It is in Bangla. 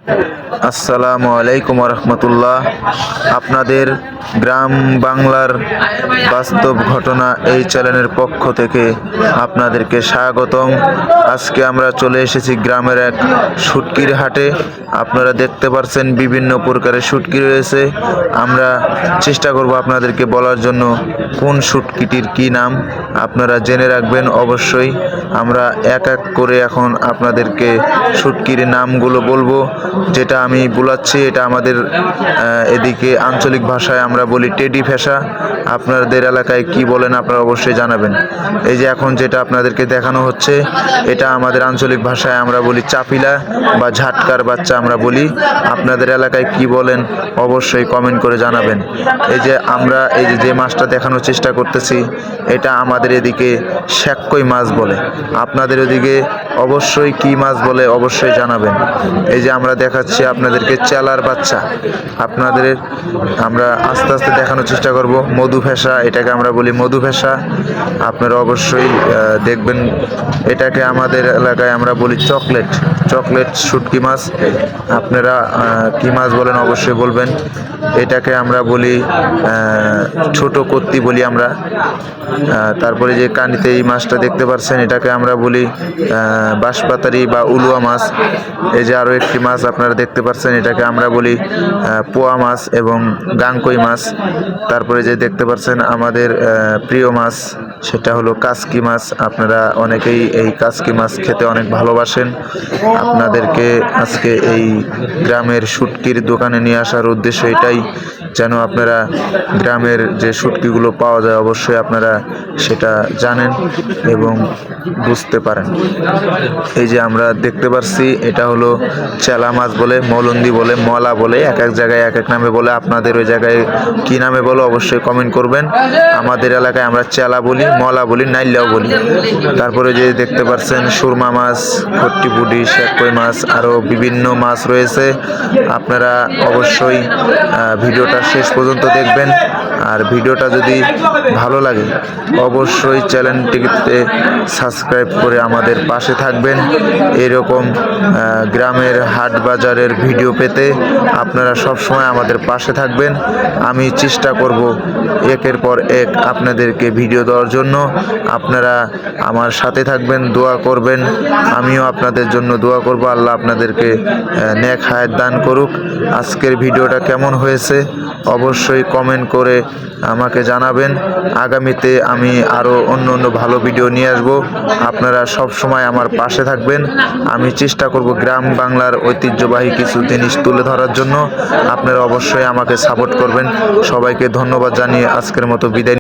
আসসালামু আলাইকুম রহমতুল্লাহ। আপনাদের গ্রাম বাংলার বাস্তব ঘটনা এই চ্যানেলের পক্ষ থেকে আপনাদেরকে স্বাগতম। আজকে আমরা চলে এসেছি গ্রামের এক শুটকির হাটে। আপনারা দেখতে পাচ্ছেন বিভিন্ন প্রকারের শুটকি রয়েছে। আমরা চেষ্টা করব আপনাদেরকে বলার জন্য কোন শুটকিটির কি নাম আপনারা জেনে রাখবেন অবশ্যই। আমরা এক এক করে এখন আপনাদেরকে শুটকির নামগুলো বলবো। যেটা আমি বলাচ্ছি এটা আমাদের এদিকে আঞ্চলিক ভাষায় আমরা বলি টেডি ফেসা। আপনাদের এলাকায় কি বলেন আপনারা অবশ্যই জানাবেন। এই যে এখন যেটা আপনাদেরকে দেখানো হচ্ছে এটা আমাদের আঞ্চলিক ভাষায় আমরা বলি চাপিলা বা ঝাটকার বাচ্চা আমরা বলি। আপনাদের এলাকায় কি বলেন অবশ্যই কমেন্ট করে জানাবেন। এই যে আমরা এই যে মাছটা দেখানোর চেষ্টা করতেছি এটা আমাদের এদিকে শ্যাককই মাছ বলে। আপনাদের ওদিকে অবশ্যই কি মাছ বলে অবশ্যই জানাবেন। এই যে আমরা দেখাচ্ছি আপনাদেরকে চেলার বাচ্চা। আপনাদের আমরা আস্তে আস্তে দেখানোর চেষ্টা করব মধু ফেসা, এটাকে আমরা বলি মধু ফেসা। আপনারা অবশ্যই দেখবেন। এটাকে আমাদের এলাকায় আমরা বলি চকলেট শুটকি মাছ। আপনারা কি মাছ বলেন অবশ্যই বলবেন। এটাকে আমরা বলি ছোট কত্তি বলি আমরা। তারপরে যে কানিতে এই মাছটা দেখতে পাচ্ছেন এটাকে আমরা বলি বাঁশপাতারি বা উলুয়া মাছ। এই যে আরও একটি মাছ আপনারা দেখতে পাচ্ছেন এটাকে আমরা বলি পোয়া মাছ এবং গাংকই মাছ। তারপরে যে দেখতে পাচ্ছেন আমাদের প্রিয় মাছ সেটা হলো কাসকি মাছ। আপনারা অনেকেই এই কাসকি মাছ খেতে অনেক ভালোবাসেন। আপনাদেরকে আজকে এই গ্রামের শুটকির দোকানে নিয়ে আসার উদ্দেশ্য এটাই, যেন আপনারা গ্রামের যে শুটকিগুলো পাওয়া যায় অবশ্যই আপনারা সেটা জানেন এবং বুঝতে পারেন। এই যে আমরা দেখতে পাচ্ছি এটা হলো চেলা মাছ বলে, মলন্দি বলে, মলা বলে, এক এক জায়গায় এক এক নামে বলে। আপনাদের ওই জায়গায় কি নামে বলো অবশ্যই কমেন্ট করবেন। আমাদের এলাকায় আমরা চেলা বলি, মলা বলি, নাইলাও বলি। তারপরে যে দেখতে পাচ্ছেন সুরমা মাছ, খট্টিপুটি, শ্যাককই মাছ, আরও বিভিন্ন মাছ রয়েছে। আপনারা অবশ্যই ভিডিওটা শেষ পর্যন্ত দেখবেন। আর ভিডিওটা যদি ভালো লাগে অবশ্যই চ্যানেলটিতে সাবস্ক্রাইব করে আমাদের পাশে থাকবেন। এরকম গ্রামের হাট বাজারের ভিডিও পেতে আপনারা সব সময় আমাদের পাশে থাকবেন। আমি চেষ্টা করব একের পর এক আপনাদেরকে ভিডিও দেওয়ার জন্য। আপনারা আমার সাথে থাকবেন, দোয়া করবেন। আমিও আপনাদের জন্য দোয়া করব। আল্লাহ আপনাদেরকে নেক হায়াত দান করুক। আজকের ভিডিওটা কেমন হয়েছে অবশ্যই কমেন্ট করে আমাকে জানাবেন। আগামীতে আমি আরও অন্য ভালো ভিডিও নিয়ে আসব। আপনারা সব সময় আমার পাশে থাকবেন। আমি চেষ্টা করব গ্রাম বাংলার ঐতিহ্যবাহী কিছু জিনিস তুলে ধরার জন্য। আপনারা অবশ্যই আমাকে সাপোর্ট করবেন। সবাইকে ধন্যবাদ জানিয়ে আজকের মতো বিদায়।